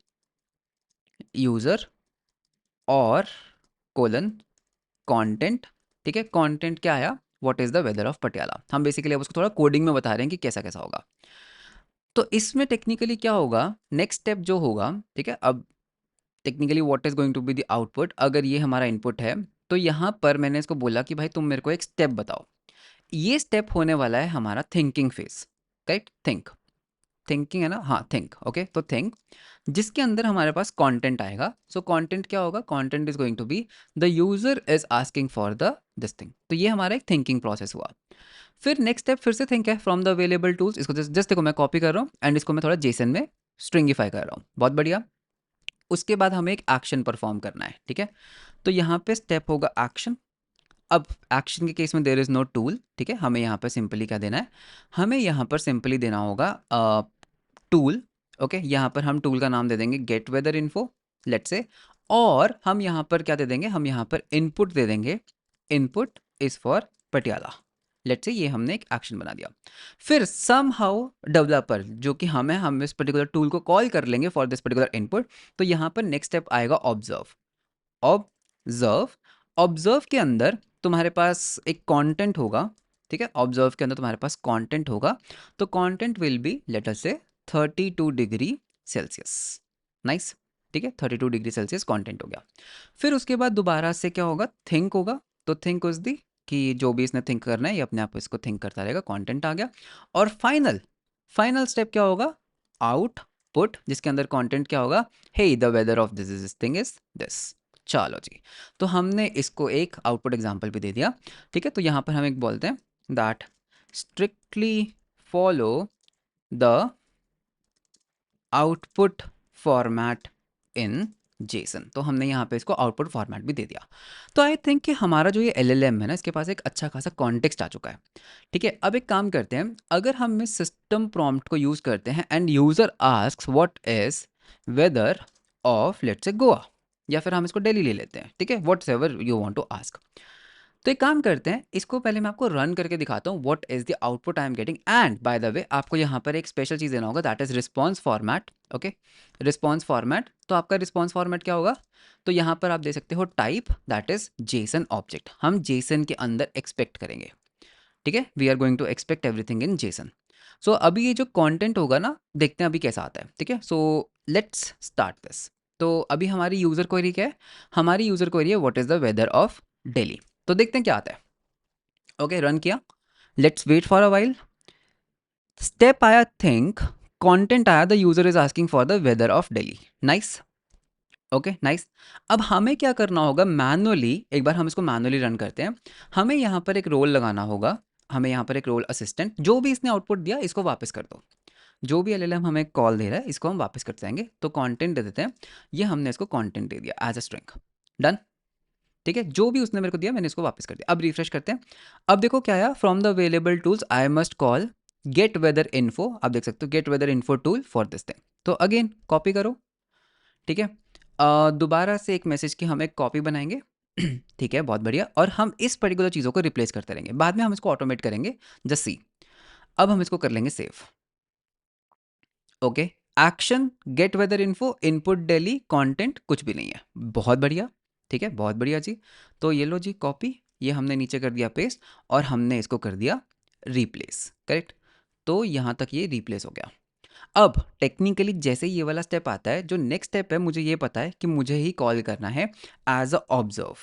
S1: यूज़र और कोलन कंटेंट, ठीक है। कंटेंट क्या आया, what is the weather of Patiala. हम बेसिकली अब उसको थोड़ा कोडिंग में बता रहे हैं कि कैसा कैसा होगा। तो इसमें टेक्निकली क्या होगा, नेक्स्ट स्टेप जो होगा, ठीक है। अब technically what is going to be the output, अगर ये हमारा इनपुट है, तो यहाँ पर मैंने इसको बोला कि भाई तुम मेरे को एक स्टेप बताओ। ये स्टेप होने वाला है हमारा thinking phase, correct, think, thinking है ना, हाँ थिंक, ओके। तो थिंक जिसके अंदर हमारे पास कंटेंट आएगा। सो कंटेंट क्या होगा, content is going to be the user is asking for the this thing. तो ये हमारा एक थिंकिंग प्रोसेस हुआ। फिर नेक्स्ट स्टेप फिर से थिंक है फ्रॉम द अवेलेबल टूल्स। इसको जस्ट देखो मैं कॉपी कर रहा हूँ एंड इसको मैं थोड़ा जेसन में स्ट्रिंगिफाई कर रहा हूँ, बहुत बढ़िया। उसके बाद हमें एक एक्शन परफॉर्म करना है, ठीक है। तो यहाँ पे स्टेप होगा एक्शन। अब एक्शन के केस में देयर इज नो टूल, ठीक है। हमें यहाँ पर सिंपली क्या देना है, हमें यहाँ पर सिंपली देना होगा टूल, ओके। यहाँ पर हम टूल का नाम दे देंगे gate weather info, let's say. और हम यहाँ पर क्या दे देंगे, हम यहाँ पर इनपुट दे देंगे, input is for Patiala, let's say. ये हमने एक एक्शन बना दिया। फिर सम हाउ डेवलपर जो कि हम इस पर्टिकुलर टूल को कॉल कर लेंगे फॉर दिस पर्टिकुलर इनपुट। तो यहाँ पर नेक्स्ट स्टेप आएगा ऑब्जर्व, ऑब्जर्व, ऑब्जर्व के अंदर तुम्हारे पास एक कंटेंट होगा, ठीक है। ऑब्जर्व के अंदर तुम्हारे पास कंटेंट होगा, तो content will be let us से 32 डिग्री सेल्सियस, नाइस, ठीक है। 32 डिग्री सेल्सियस कंटेंट हो गया। फिर उसके बाद दोबारा से क्या होगा, थिंक होगा। तो थिंक उस दी कि जो भी इसने थिंक करना है ये अपने आप इसको थिंक करता रहेगा, कंटेंट आ गया। और फाइनल, फाइनल स्टेप क्या होगा, आउटपुट, जिसके अंदर कंटेंट क्या होगा, hey the weather of this thing is this. चलो जी, तो हमने इसको एक आउटपुट एग्जांपल भी दे दिया, ठीक है। तो यहाँ पर हम एक बोलते हैं that strictly follow the output format in Jason. तो हमने यहाँ पे इसको आउटपुट फॉर्मेट भी दे दिया। तो आई थिंक कि हमारा जो ये एलएलएम है ना, इसके पास एक अच्छा खासा कॉन्टेक्स्ट आ चुका है, ठीक है। अब एक काम करते हैं, अगर हम इस सिस्टम प्रॉम्प्ट को यूज़ करते हैं end user asks what is weather of let's say Goa, या फिर हम इसको दिल्ली ले लेते हैं, ठीक है, whatsoever you want to ask. तो एक काम करते हैं, इसको पहले मैं आपको रन करके दिखाता हूँ what is the output I am getting. And by the way आपको यहाँ पर एक स्पेशल चीज़ देना होगा, that is response format. Okay, response format. तो आपका रिस्पॉन्स फॉर्मेट क्या होगा? तो यहाँ पर आप दे सकते हो type, that is JSON object. हम जेसन के अंदर एक्सपेक्ट करेंगे, ठीक है, we are going to expect everything in JSON. So अभी ये जो कंटेंट होगा ना, देखते हैं अभी कैसा आता है, ठीक है। So let's start this. तो अभी हमारी यूज़र क्वेरी क्या है? हमारी यूज़र क्वेरी है what is the weather of Delhi. तो देखते हैं क्या आता है। ओके, रन किया, let's wait for a while. Step आया थिंक, कंटेंट आया the user is asking for the weather of Delhi. Nice, okay nice. अब हमें क्या करना होगा, मैनुअली एक बार हम इसको मैनुअली रन करते हैं। हमें यहाँ पर एक रोल लगाना होगा, हमें यहाँ पर एक रोल असिस्टेंट, जो भी इसने आउटपुट दिया इसको वापस कर दो। जो भी एलएलएम हमें कॉल दे रहा है इसको हम वापस कर जाएंगे। तो कंटेंट दे देते हैं, ये हमने इसको कंटेंट दे दिया एज अ स्ट्रिंग। डन, ठीक है, जो भी उसने मेरे को दिया मैंने इसको वापस कर दिया। अब रिफ्रेश करते हैं। अब देखो क्या आया, from the available tools I must call get weather info. आप देख सकते हो get weather info tool for this thing. तो अगेन कॉपी करो, ठीक है। दोबारा से एक मैसेज की हम एक कॉपी बनाएंगे ठीक है, बहुत बढ़िया। और हम इस पर्टिकुलर चीज़ों को रिप्लेस करते रहेंगे, बाद में हम इसको ऑटोमेट करेंगे, जस्ट सी। अब हम इसको कर लेंगे save. Okay, action get weather info input Delhi content कुछ भी नहीं है, बहुत बढ़िया, ठीक है, बहुत बढ़िया जी। तो ये लो जी कॉपी, ये हमने नीचे कर दिया पेस्ट, और हमने इसको कर दिया रिप्लेस, करेक्ट। तो यहाँ तक ये रिप्लेस हो गया। अब टेक्निकली जैसे ही ये वाला स्टेप आता है, जो नेक्स्ट स्टेप है मुझे ये पता है कि मुझे ही कॉल करना है एज अ ऑब्जर्व,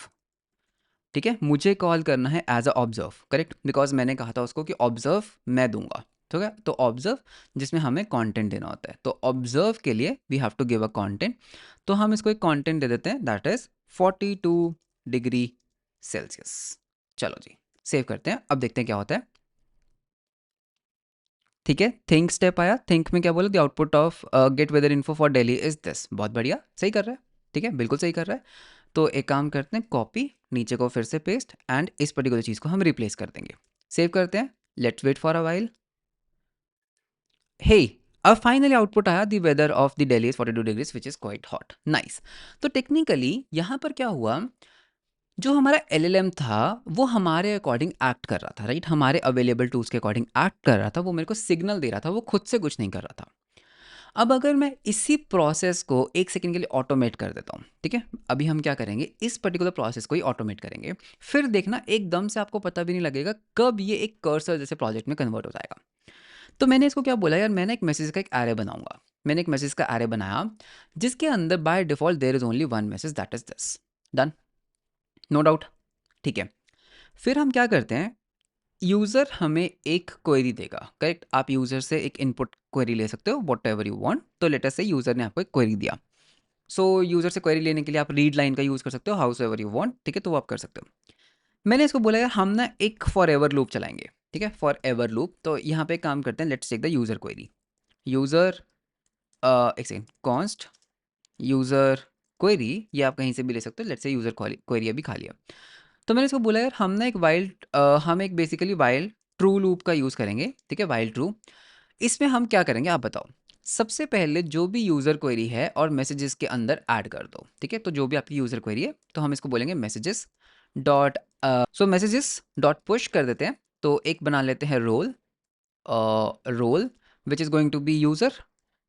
S1: ठीक है, मुझे कॉल करना है as a observe, correct, because मैंने कहा था उसको कि ऑब्जर्व मैं दूंगा, ठीक है। तो ऑब्जर्व जिसमें हमें कंटेंट देना होता है, तो ऑब्जर्व के लिए we have to give a content. तो हम इसको एक कंटेंट दे देते हैं, दैट इज 42 डिग्री सेल्सियस। चलो जी, सेव करते हैं, अब देखते हैं क्या होता है। ठीक है, थिंक स्टेप आया, थिंक में क्या बोला, the output of get weather info for Delhi is this. बहुत बढ़िया, सही कर रहा है, ठीक है, बिल्कुल सही कर रहा है। तो एक काम करते हैं, कॉपी, नीचे को फिर से पेस्ट, एंड इस पर्टिकुलर चीज़ को हम रिप्लेस कर देंगे। सेव करते हैं, let's wait for a while. Hey, अब फाइनली आउटपुट आया, the weather of the Delhi is 42 degrees which is quite hot. Nice. तो टेक्निकली यहाँ पर क्या हुआ, जो हमारा एलएलएम था वो हमारे अकॉर्डिंग एक्ट कर रहा था, राइट, हमारे अवेलेबल टूल्स के अकॉर्डिंग एक्ट कर रहा था, वो मेरे को सिग्नल दे रहा था, वो खुद से कुछ नहीं कर रहा था। अब अगर मैं इसी प्रोसेस को एक सेकंड के लिए ऑटोमेट कर देता हूँ, ठीक है, अभी हम क्या करेंगे, इस पर्टिकुलर प्रोसेस को ही ऑटोमेट करेंगे, फिर देखना एकदम से आपको पता भी नहीं लगेगा कब ये एक कर्सर जैसे प्रोजेक्ट में कन्वर्ट हो जाएगा। तो मैंने इसको क्या बोला यार, मैंने एक मैसेज का एक एरे बनाऊंगा। मैंने एक मैसेज का एरे बनाया जिसके अंदर by default there is only one message, that is this. Done, no doubt, ठीक है। फिर हम क्या करते हैं, यूज़र हमें एक क्वेरी देगा, करेक्ट। आप यूज़र से एक इनपुट क्वेरी ले सकते हो, वॉट एवर यू वांट। तो लेट अस से यूज़र ने आपको एक क्वेरी दिया, सो यूज़र से क्वेरी लेने के लिए आप रीड लाइन का यूज़ कर सकते हो, हाउस एवर यू वांट, ठीक है, तो वो आप कर सकते हो। मैंने इसको बोला यार हम ना एक फॉर एवर लूप चलाएंगे, ठीक है, फॉर एवर लूप। तो यहाँ पे एक काम करते हैं, let's take the user query. User, एक सेकेंड, कॉन्स्ट यूज़र क्वेरी, ये आप कहीं से भी ले सकते हो, लेट्स से यूज़र क्वेरी अभी खा लिया। तो मैंने इसको बोला यार हम ना एक वाइल, हम एक बेसिकली वाइल ट्रू लूप का यूज़ करेंगे, ठीक है, वाइल ट्रू। इसमें हम क्या करेंगे आप बताओ। सबसे पहले जो भी यूज़र क्वेरी है और मैसेजेस के अंदर ऐड कर दो, ठीक है। तो जो भी आपकी यूज़र क्वेरी है, तो हम इसको बोलेंगे messages dot, so messages dot push कर देते हैं। तो एक बना लेते हैं role, role which is going to be user,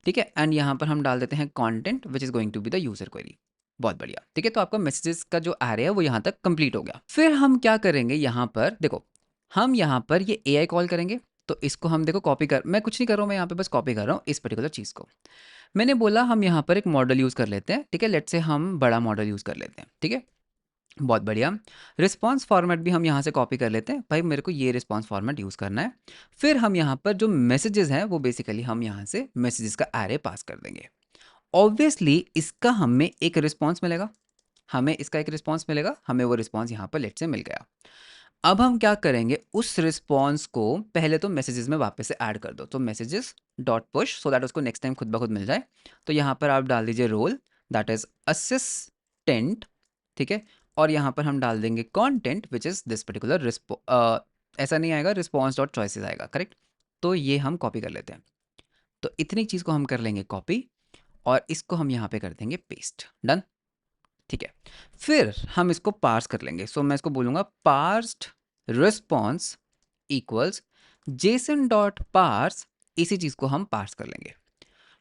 S1: ठीक है, एंड यहाँ पर हम डाल देते हैं content which is going to be the user query. बहुत बढ़िया, ठीक है। तो आपका मैसेजेस का जो एरे है वो यहाँ तक कंप्लीट हो गया। फिर हम क्या करेंगे, यहाँ पर देखो, हम यहाँ पर ये एआई कॉल करेंगे। तो इसको हम देखो कॉपी कर, मैं कुछ नहीं कर रहा हूँ, मैं यहाँ पे बस कॉपी कर रहा हूँ इस पर्टिकुलर चीज़ को। मैंने बोला हम यहाँ पर एक मॉडल यूज़ कर लेते हैं, ठीक है, लेट्स से हम बड़ा मॉडल यूज़ कर लेते हैं, ठीक है, बहुत बढ़िया। रिस्पॉन्स फॉर्मेट भी हम यहाँ से कॉपी कर लेते हैं, भाई मेरे को ये रिस्पॉन्स फॉर्मेट यूज़ करना है। फिर हम यहाँ पर जो मैसेजेस हैं वो बेसिकली हम यहाँ से मैसेजेस का एरे पास कर देंगे। ऑब्वियसली इसका हमें एक रिस्पॉन्स मिलेगा, हमें इसका एक रिस्पॉन्स मिलेगा, हमें वो रिस्पॉन्स यहाँ पर लेट से मिल गया। अब हम क्या करेंगे, उस रिस्पॉन्स को पहले तो मैसेजेस में वापस से ऐड कर दो। तो messages dot push, so that उसको नेक्स्ट टाइम खुद ब खुद मिल जाए। तो यहाँ पर आप डाल दीजिए रोल, दैट इज असिस्टेंट, ठीक है, और यहाँ पर हम डाल देंगे content which is this particular ऐसा नहीं आएगा, रिस्पॉन्स डॉट चॉइसेस आएगा, करेक्ट। तो ये हम कॉपी कर लेते हैं। तो इतनी चीज़ को हम कर लेंगे कॉपी, और इसको हम यहाँ पे कर देंगे पेस्ट। डन, ठीक है, फिर हम इसको पार्स कर लेंगे। सो मैं इसको बोलूँगा parsed response equals JSON dot parse, इसी चीज़ को हम पार्स कर लेंगे।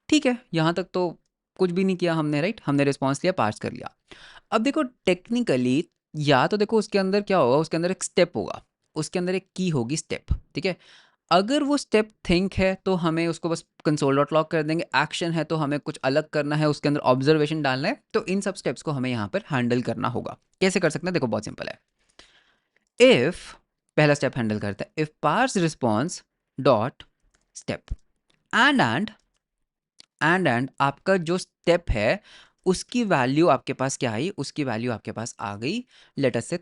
S1: ठीक है, यहाँ तक तो कुछ भी नहीं किया हमने, राइट? हमने रिस्पॉन्स लिया, पार्स कर लिया। अब देखो टेक्निकली, या तो देखो उसके अंदर क्या होगा, उसके अंदर एक स्टेप होगा, उसके अंदर एक की होगी स्टेप, ठीक है? अगर वो स्टेप थिंक है तो हमें उसको बस कंसोल डॉट लॉग कर देंगे, एक्शन है तो हमें कुछ अलग करना है, उसके अंदर ऑब्जर्वेशन डालना है, तो इन सब स्टेप्स को हमें यहाँ पर हैंडल करना होगा। कैसे कर सकते हैं? देखो बहुत सिंपल है। इफ पहला स्टेप हैंडल करते हैं, if parse response dot step and आपका जो स्टेप है उसकी वैल्यू आपके पास क्या आई, उसकी वैल्यू आपके पास आ गई, लेट अस से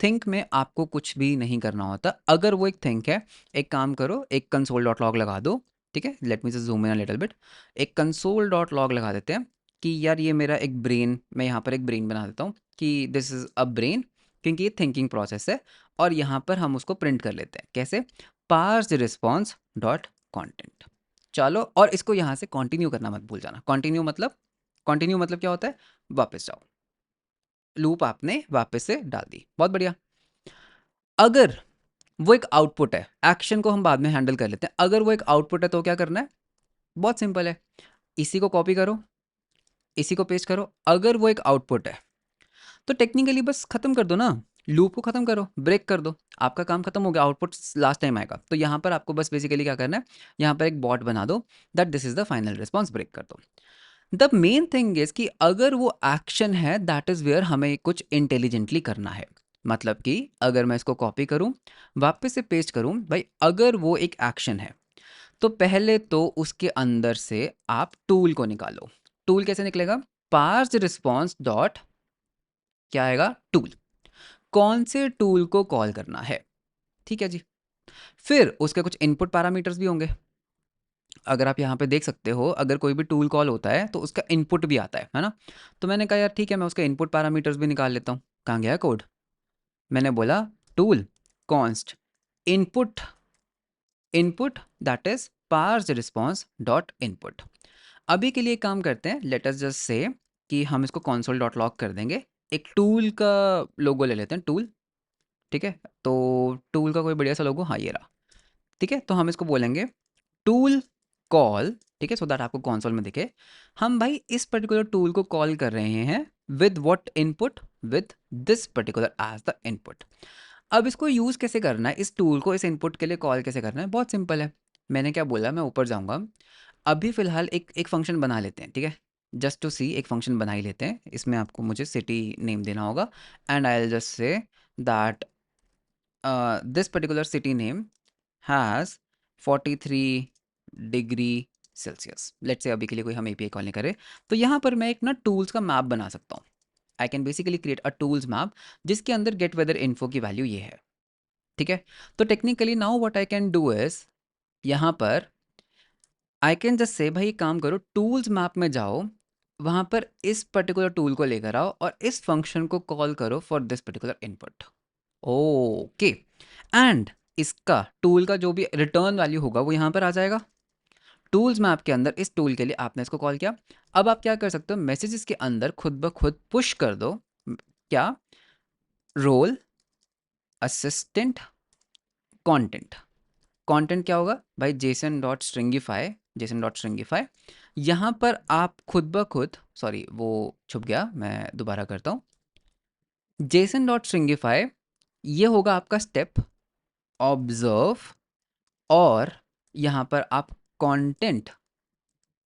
S1: थिंक में आपको कुछ भी नहीं करना होता। अगर वो एक थिंक है, एक काम करो, एक कंसोल डॉट लॉग लगा दो, ठीक है? Late me just zoom in a little bit. एक कंसोल डॉट लॉग लगा देते हैं कि यार ये मेरा एक ब्रेन, मैं यहाँ पर एक ब्रेन बना देता हूँ कि दिस इज अ ब्रेन, क्योंकि ये थिंकिंग प्रोसेस है। और यहाँ पर हम उसको प्रिंट कर लेते हैं, कैसे? Parse response dot content. चलो, और इसको यहाँ से कंटिन्यू करना मत भूल जाना। कंटिन्यू मतलब क्या होता है? वापस जाओ, लूप आपने वापस से डाल दी, बहुत बढ़िया। अगर वो एक आउटपुट है, एक्शन को हम बाद में हैंडल कर लेते हैं। अगर वो एक आउटपुट है तो क्या करना है? बहुत सिंपल है, इसी को कॉपी करो, इसी को पेस्ट करो। अगर वो एक आउटपुट है तो टेक्निकली बस खत्म कर दो ना, लूप को खत्म करो, ब्रेक कर दो, आपका काम खत्म हो गया, आउटपुट लास्ट टाइम आएगा। तो यहाँ पर आपको बस बेसिकली क्या करना है, यहाँ पर एक बॉट बना दो that this is the final response, break कर दो। द मेन थिंग इज कि अगर वो एक्शन है, दैट इज वेयर हमें कुछ इंटेलिजेंटली करना है। मतलब कि अगर मैं इसको कॉपी करूं, वापस से पेस्ट करूं, भाई अगर वो एक एक्शन है तो पहले तो उसके अंदर से आप टूल को निकालो। टूल कैसे निकलेगा? पार्स रिस्पॉन्स डॉट क्या आएगा? टूल। कौन से टूल को कॉल करना है, ठीक है जी? फिर उसके कुछ इनपुट पैरामीटर्स भी होंगे। अगर आप यहाँ पे देख सकते हो, अगर कोई भी टूल कॉल होता है तो उसका इनपुट भी आता है ना? तो मैंने कहा यार ठीक है, मैं उसका इनपुट पैरामीटर्स भी निकाल लेता हूँ। कहाँ गया कोड? मैंने बोला tool const input, input that is parse response dot input. अभी के लिए काम करते हैं, लेट अस जस्ट से कि हम इसको कंसोल डॉट लॉग कर देंगे। एक टूल का लोगो ले लेते हैं, टूल, ठीक है? तो टूल का कोई बढ़िया सा लोगो, हाँ ये रहा, ठीक है? तो हम इसको बोलेंगे टूल कॉल, ठीक है? सो दैट आपको कंसोल में दिखे। हम भाई इस पर्टिकुलर टूल को कॉल कर रहे हैं with what input? With this particular age the input. अब इसको यूज कैसे करना है, इस टूल को इस इनपुट के लिए कॉल कैसे करना है? बहुत सिंपल है। मैंने क्या बोला, मैं ऊपर जाऊंगा, अभी फिलहाल एक एक फंक्शन बना लेते हैं, ठीक है? जस्ट टू सी एक फंक्शन बना ही लेते हैं। इसमें आपको मुझे सिटी नेम देना होगा and I will just say that this particular city name has 43 degree Celsius. Let's say अभी के लिए कोई हम एपीआई कॉल नहीं करे, तो यहाँ पर मैं एक ना टूल्स का मैप बना सकता हूँ। I can basically create a tools map जिसके अंदर गेट वेदर इन्फो की वैल्यू ये है, ठीक है? तो technically now what I can do is, यहाँ पर आई कैन जस्ट से भाई एक काम करो, टूल्स मैप में जाओ, वहाँ पर इस पर्टिकुलर टूल को लेकर आओ और इस फंक्शन को कॉल करो for this particular input. Okay, and इसका टूल का जो भी रिटर्न वैल्यू होगा वो यहाँ पर आ जाएगा टूल्स मैप के अंदर। इस टूल के लिए आपने इसको कॉल किया। अब आप क्या कर सकते हो, मैसेजेस के अंदर खुद ब खुद पुश कर दो क्या? Role assistant content. कंटेंट क्या होगा भाई? Jason dot stringify, Jason dot stringify. यहाँ पर आप खुद ब खुद, सॉरी वो छुप गया, मैं दोबारा करता हूँ। जेसन डॉट स्ट्रिंगिफाई, ये होगा आपका स्टेप ऑब्जर्व, और यहाँ पर आप कंटेंट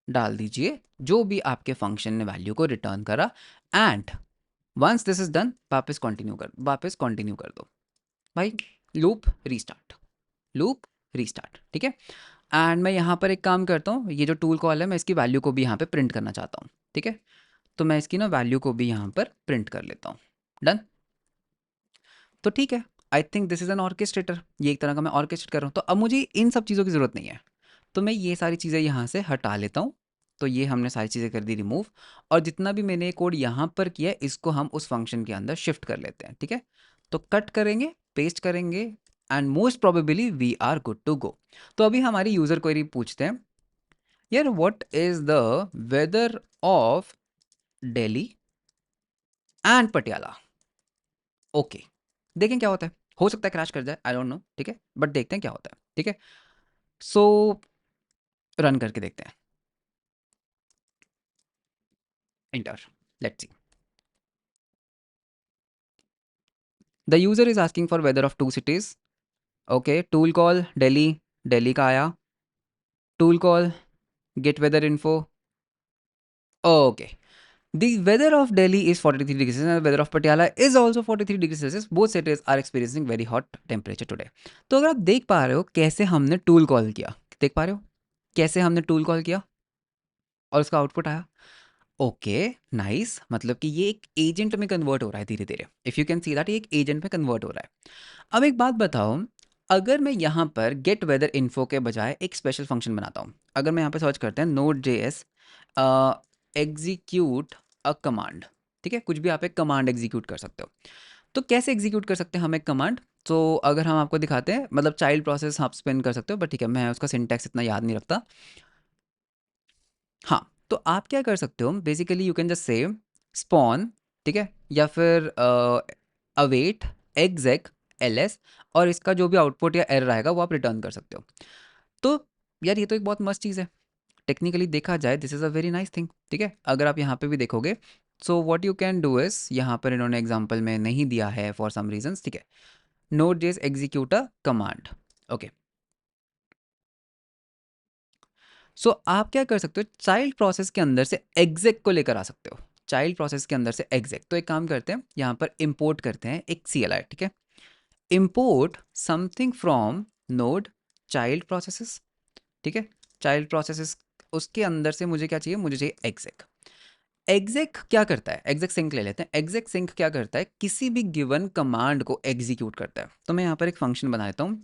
S1: डाल दीजिए जो भी आपके फंक्शन ने वैल्यू को रिटर्न करा। And once this is done, वापस कंटिन्यू कर दो भाई, लूप रीस्टार्ट, लूप रीस्टार्ट, ठीक है? एंड मैं यहाँ पर एक काम करता हूँ, ये जो टूल कॉल है मैं इसकी वैल्यू को भी यहाँ पे प्रिंट करना चाहता हूँ, ठीक है? तो मैं इसकी ना वैल्यू को भी यहाँ पर प्रिंट कर लेता हूँ। डन। तो ठीक है, I think this is an orchestrator, ये एक तरह का मैं ऑर्केस्ट्रेट कर रहा हूँ। तो अब मुझे इन सब चीज़ों की ज़रूरत नहीं है, तो मैं ये सारी चीज़ें यहाँ से हटा लेता हूँ। तो ये हमने सारी चीज़ें कर दी रिमूव, और जितना भी मैंने कोड यहाँ पर किया है इसको हम उस फंक्शन के अंदर शिफ्ट कर लेते हैं, ठीक है? तो कट करेंगे, पेस्ट करेंगे, and most probably we are good to go. तो अभी हमारी यूज़र क्वेरी पूछते हैं, यार what is the weather of Delhi and Patiala. Okay, देखें क्या होता है। हो सकता है क्रैश कर जाए, आई डोंट नो, ठीक है, बट देखते हैं क्या होता है, ठीक है। सो रन करके देखते हैं, enter, let's see. The user is asking for weather of two cities. Okay, tool call Delhi, Delhi का आया। Tool call get weather info. Okay, the weather of Delhi is 43 degrees Celsius and the weather of Patiala is also 43 degrees Celsius. Both cities are experiencing very hot temperature today. तो अगर आप देख पा रहे हो कैसे हमने टूल कॉल किया, देख पा रहे हो कैसे हमने टूल कॉल किया और उसका आउटपुट आया। ओके, नाइस, मतलब कि ये एक एजेंट में कन्वर्ट हो रहा है धीरे धीरे। If you can see that, ये एक एजेंट में कन्वर्ट हो रहा है। अब एक बात बताओ, अगर मैं यहाँ पर गेट वेदर इन्फो के बजाय एक स्पेशल फंक्शन बनाता हूँ, अगर मैं यहाँ पे सर्च करते हैं node JS execute a command, ठीक है, कुछ भी आप एक कमांड एग्जीक्यूट कर सकते हो। तो कैसे एग्जीक्यूट कर सकते हैं हम एक कमांड? तो अगर हम आपको दिखाते हैं, मतलब चाइल्ड प्रोसेस आप स्पेन कर सकते हो, बट ठीक है, मैं उसका सिंटैक्स इतना याद नहीं रखता। हाँ, तो आप क्या कर सकते हो, basically you can just say spawn, ठीक है, या फिर अवेट एग्जैक ls, और इसका जो भी आउटपुट या एरर आएगा वो आप रिटर्न कर सकते हो। तो यार ये तो एक बहुत मस्त चीज़ है, टेक्निकली देखा जाए this is a very nice thing, ठीक है। अगर आप यहाँ पे भी देखोगे, सो what you can do is, यहाँ पर इन्होंने एग्जांपल में नहीं दिया है फॉर सम रीजंस, ठीक है। नोड जेस एग्जीक्यूट अ कमांड। ओके, सो आप क्या कर सकते हो, चाइल्ड प्रोसेस के अंदर से एग्जेक को लेकर आ सकते हो। चाइल्ड प्रोसेस के अंदर से एग्जेक, तो एक काम करते हैं, यहाँ पर इंपोर्ट करते हैं एक CLI, ठीक है। Import something from node child processes, ठीक है, चाइल्ड प्रोसेसेस। उसके अंदर से मुझे क्या चाहिए, मुझे चाहिए एग्जेक। एग्जेक क्या करता है, एग्जेक सिंक ले लेते हैं। एग्जेक सिंक क्या करता है, किसी भी गिवन कमांड को एग्जीक्यूट करता है। तो मैं यहाँ पर एक फंक्शन बना देता हूँ,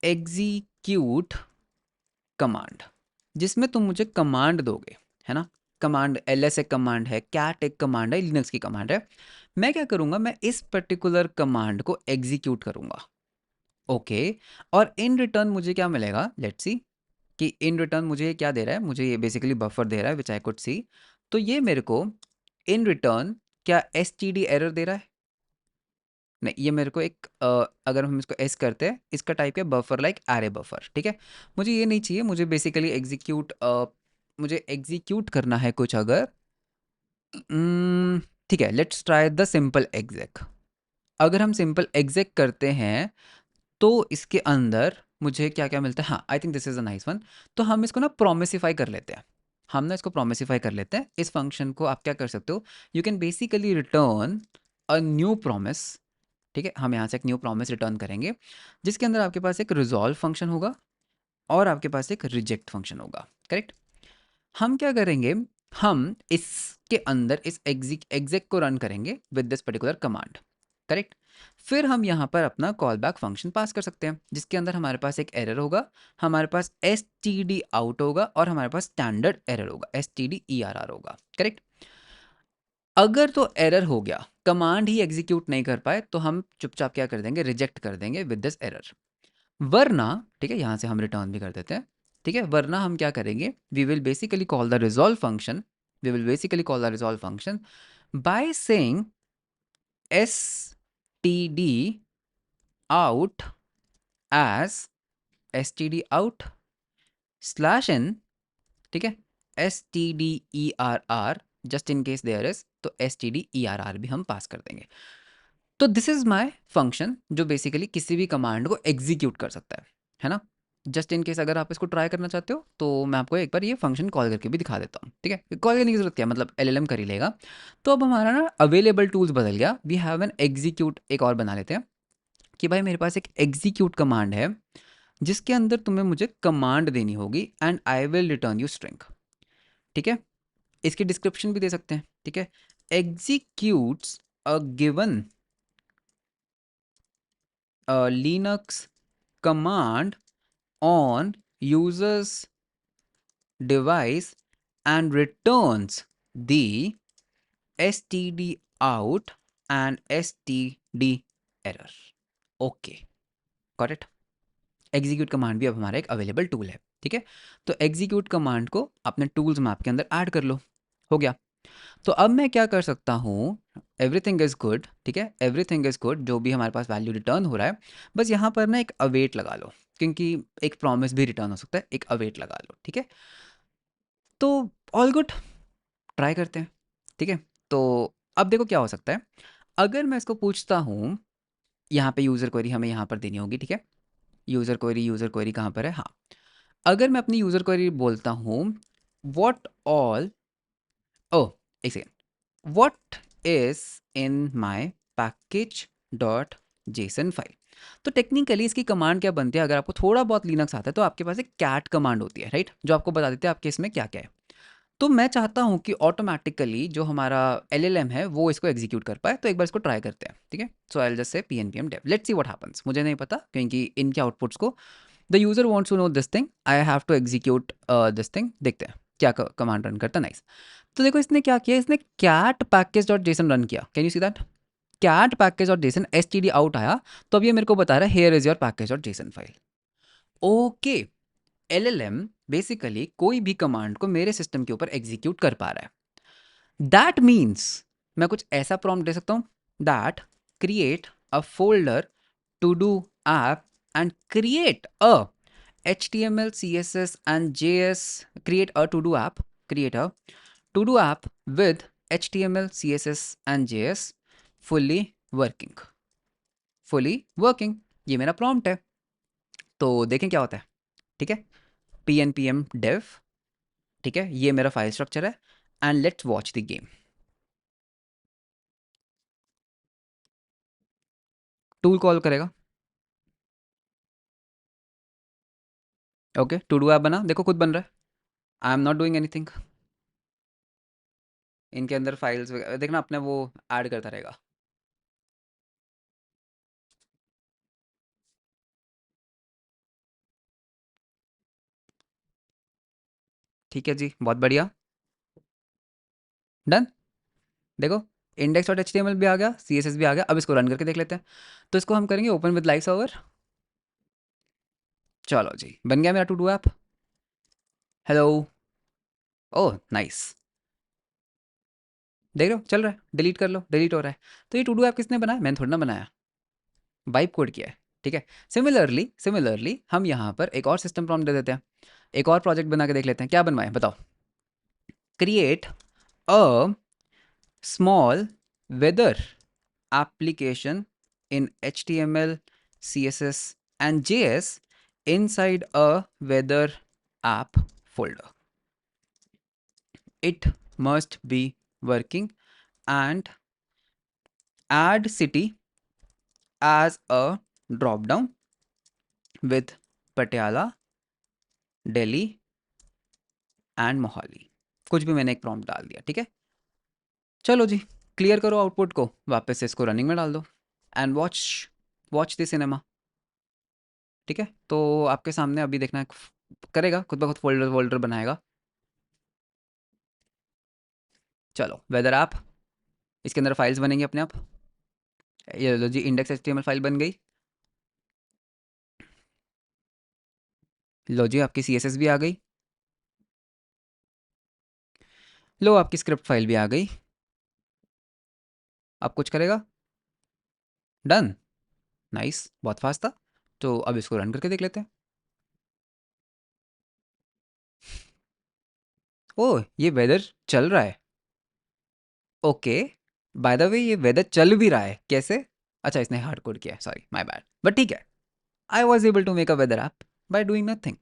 S1: एग्जीक्यूट कमांड, जिसमें तुम मुझे कमांड दोगे, है ना। कमांड ls एक कमांड है, कैट एक कमांड है, लिनक्स की कमांड है। मैं क्या करूँगा, मैं इस पर्टिकुलर कमांड को एग्जीक्यूट करूँगा। ओके, और इन रिटर्न मुझे क्या मिलेगा, लेट्स सी कि इन रिटर्न मुझे क्या दे रहा है, मुझे ये बेसिकली बफर दे रहा है विच आई कुड सी। तो ये मेरे को इन रिटर्न क्या std एरर दे रहा है? नहीं, ये मेरे को एक अगर हम इसको एस करते हैं, इसका टाइप है बफर लाइक एरे बफर, ठीक है। मुझे ये नहीं चाहिए, मुझे बेसिकली एग्जीक्यूट, मुझे एग्जीक्यूट करना है कुछ अगर, ठीक है, लेट्स ट्राई द सिंपल एग्जेक। अगर हम सिंपल एग्जेक करते हैं तो इसके अंदर मुझे क्या क्या मिलता है, हाँ, I think this is a nice one. तो हम इसको ना प्रोमिसिफाई कर लेते हैं, हम ना इसको प्रोमिसिफाई कर लेते हैं। इस फंक्शन को आप क्या कर सकते हो, you can basically return a new promise, ठीक है। हम यहाँ से एक न्यू प्रॉमिस रिटर्न करेंगे, जिसके अंदर आपके पास एक रिजॉल्व फंक्शन होगा और आपके पास एक रिजेक्ट फंक्शन होगा, करेक्ट। हम क्या करेंगे, हम इसके अंदर इस एग्जेक को रन करेंगे with this particular command, correct. फिर हम यहाँ पर अपना कॉल बैक फंक्शन पास कर सकते हैं, जिसके अंदर हमारे पास एक एरर होगा, हमारे पास std आउट होगा और हमारे पास स्टैंडर्ड एरर होगा, std err होगा, करेक्ट। अगर तो एरर हो गया, कमांड ही एग्जीक्यूट नहीं कर पाए, तो हम चुपचाप क्या कर देंगे, रिजेक्ट कर देंगे विद दिस एरर। वरना, ठीक है, यहां से हम रिटर्न भी कर देते हैं, ठीक है। वरना हम क्या करेंगे, we will basically call the resolve function, we will basically call the resolve function by saying std out as std out slash n, ठीक है, stderr, just in case there is, तो stderr भी हम पास कर देंगे। तो दिस इज माय फंक्शन जो बेसिकली किसी भी कमांड को एग्जीक्यूट कर सकता है ना। जस्ट इन केस अगर आप इसको ट्राई करना चाहते हो तो मैं आपको एक बार ये फंक्शन कॉल करके भी दिखा देता हूँ, ठीक है। कॉल करने की जरूरत क्या है, मतलब LLM कर ही लेगा। तो अब हमारा ना अवेलेबल टूल्स बदल गया, वी हैव एन एग्जीक्यूट, एक और बना लेते हैं कि भाई मेरे पास एक एग्जीक्यूट कमांड है, जिसके अंदर तुम्हें मुझे कमांड देनी होगी and I will return you string, ठीक है। इसकी डिस्क्रिप्शन भी दे सकते हैं, ठीक है। Executes a given Linux command on user's device and returns the std out and std error. Okay, got it. Execute command भी अब हमारा एक अवेलेबल टूल है, ठीक है। तो एग्जीक्यूट कमांड को अपने टूल्स मैप के अंदर ऐड कर लो, हो गया। तो अब मैं क्या कर सकता हूँ, एवरीथिंग इज़ गुड, ठीक है, एवरीथिंग इज़ गुड, जो भी हमारे पास वैल्यू रिटर्न हो रहा है, बस यहाँ पर ना एक अवेट लगा लो, क्योंकि एक प्रॉमिस भी रिटर्न हो सकता है, एक अवेट लगा लो, ठीक है। तो ऑल गुड, ट्राई करते हैं, ठीक है। तो अब देखो क्या हो सकता है, अगर मैं इसको पूछता हूँ, यहाँ पे यूज़र क्वेरी हमें यहाँ पर देनी होगी, ठीक है। यूज़र क्वेरी कहाँ पर है, हाँ। अगर मैं अपनी यूज़र क्वेरी बोलता हूँ, व्हाट ऑल, ओह एक second, what is in my package dot JSON file. तो टेक्निकली इसकी कमांड क्या बनती है, अगर आपको थोड़ा बहुत लिनक्स आता है तो आपके पास एक कैट कमांड होती है, राइट, जो आपको बता देते हैं आपके इसमें क्या क्या है। तो मैं चाहता हूँ कि ऑटोमेटिकली जो हमारा एलएलएम है वो इसको एग्जीक्यूट कर पाए, तो एक बार इसको ट्राई करते हैं, ठीक है। So I will just say pnpm dev, let's see what happens. मुझे नहीं पता क्योंकि इनके आउटपुट्स को the user wants to know this thing, I have to execute this thing, देखते हैं क्या कमांड रन करता है। नाइस। तो देखो इसने क्या किया, इसने cat package dot JSON run किया, can you see that, cat package dot JSON STD out आया, तो अब ये मेरे को बता रहा है here is your package dot JSON file. Okay, LLM basically कोई भी कमांड को मेरे सिस्टम के ऊपर एग्जीक्यूट कर पा रहा है। दैट मीन्स मैं कुछ ऐसा प्रॉम्प्ट दे सकता हूँ, that create a folder to do app and create a HTML, CSS and JS, create a to-do app, create a to-do app with HTML, CSS and JS fully working, fully working, ये मेरा prompt है। तो देखें क्या होता है, ठीक है, pnpm dev, ठीक है, ये मेरा फाइल स्ट्रक्चर है, and let's watch the game. Tool call करेगा, ओके, टू डू ऐप बना, देखो खुद बन रहा है, आई एम नॉट डूइंग एनीथिंग। इनके अंदर फाइल्स देखना अपने वो ऐड करता रहेगा। ठीक है जी, बहुत बढ़िया, डन। देखो इंडेक्स डॉट एच भी आ गया, सी एस एस भी आ गया, अब इसको रन करके देख लेते हैं। तो इसको हम करेंगे ओपन विद लाइव सर्वर, चलो जी बन गया मेरा to do app. Hello, oh nice, देख रहे हो चल रहा है, डिलीट कर लो, डिलीट हो रहा है। तो ये टू डू ऐप किसने बनाया, मैंने थोड़ा ना बनाया, वाइप कोड किया है, ठीक है। सिमिलरली हम यहाँ पर एक और सिस्टम प्रॉम्प्ट दे देते हैं, एक और प्रोजेक्ट बना के देख लेते हैं, क्या बनवाए बताओ। Create a small weather application in HTML, CSS, and JS inside a weather app folder. It must be working, and add city as a drop down with Patiala, Delhi and Mohali। कुछ भी मैंने एक prompt डाल दिया, ठीक है। चलो जी, clear करो आउटपुट को, वापस से इसको रनिंग में डाल दो, and watch watch the cinema, ठीक है। तो आपके सामने अभी देखना करेगा, खुद ब खुद फोल्डर वोल्डर बनाएगा। चलो वेदर ऐप, इसके अंदर फाइल्स बनेंगी अपने आप, ये लो जी इंडेक्स एचटीएमएल फाइल बन गई, लो जी आपकी सीएसएस भी आ गई, लो आपकी स्क्रिप्ट फाइल भी आ गई। अब कुछ करेगा, डन, नाइस, बहुत फास्ट था। तो अब इसको रन करके देख लेते हैं। ओह ये वेदर चल रहा है, ओके, बाय द वे ये वेदर चल भी रहा है कैसे, अच्छा इसने हार्ड कोड किया है, सॉरी माय बैड, बट ठीक है, I was able to make a weather app by doing nothing.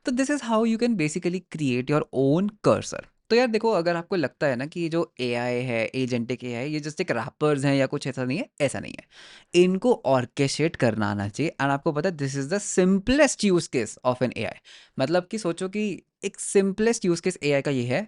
S1: तो this is how you can basically create your own Cursor. तो यार देखो, अगर आपको लगता है ना कि ये जो एआई है, एजेंटिक एआई, ये जस्ट एक रैपर्स हैं या कुछ ऐसा नहीं है, ऐसा नहीं है, इनको ऑर्केस्ट्रेट करना आना चाहिए। एंड आपको पता है this is the simplest use case of an AI. मतलब कि सोचो कि एक सिंपलेस्ट यूज केस एआई का ये है,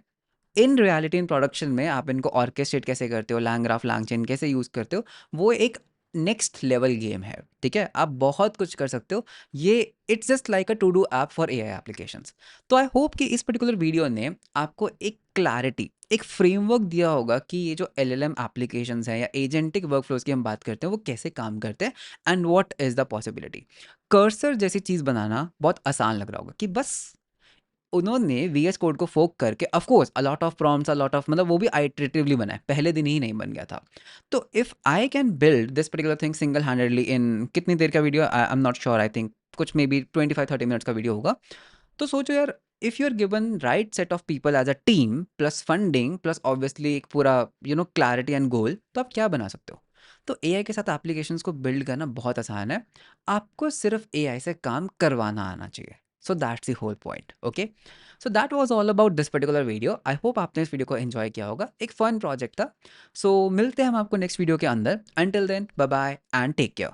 S1: इन रियलिटी इन प्रोडक्शन में आप इनको ऑर्केस्ट्रेट कैसे करते हो, लैंग्राफ लैंगचेन कैसे यूज़ करते हो, वो एक नेक्स्ट लेवल गेम है, ठीक है। आप बहुत कुछ कर सकते हो, ये it's just like a to do app for AI applications. तो आई होप कि इस पर्टिकुलर वीडियो ने आपको एक क्लैरिटी, एक फ्रेमवर्क दिया होगा कि ये जो एलएलएम एप्लीकेशंस हैं या एजेंटिक वर्कफ्लोज की हम बात करते हैं वो कैसे काम करते हैं, and what is the possibility. Cursor जैसी चीज़ बनाना बहुत आसान लग रहा होगा कि बस उन्होंने वीएस कोड को फोक करके of course a lot of prompts a lot of मतलब वो भी आइटरेटिवली बना है, पहले दिन ही नहीं बन गया था। तो if I can build this particular thing single handedly in कितनी देर का video, I am not sure, I think कुछ मे बी 25-30 मिनट्स का वीडियो होगा। तो सोचो यार, if you are given right set of people as a team plus funding plus obviously एक पूरा क्लैरिटी एंड गोल, तो आप क्या बना सकते हो। तो एआई के साथ एप्लीकेशंस को बिल्ड करना बहुत आसान है, आपको सिर्फ एआई से काम करवाना आना चाहिए। So that's the whole point. Okay, so that was all about this particular video. I hope आपने इस वीडियो को एंजॉय किया होगा, एक फन प्रोजेक्ट था। सो मिलते हैं हम आपको नेक्स्ट वीडियो के अंदर। Until then bye bye and take care.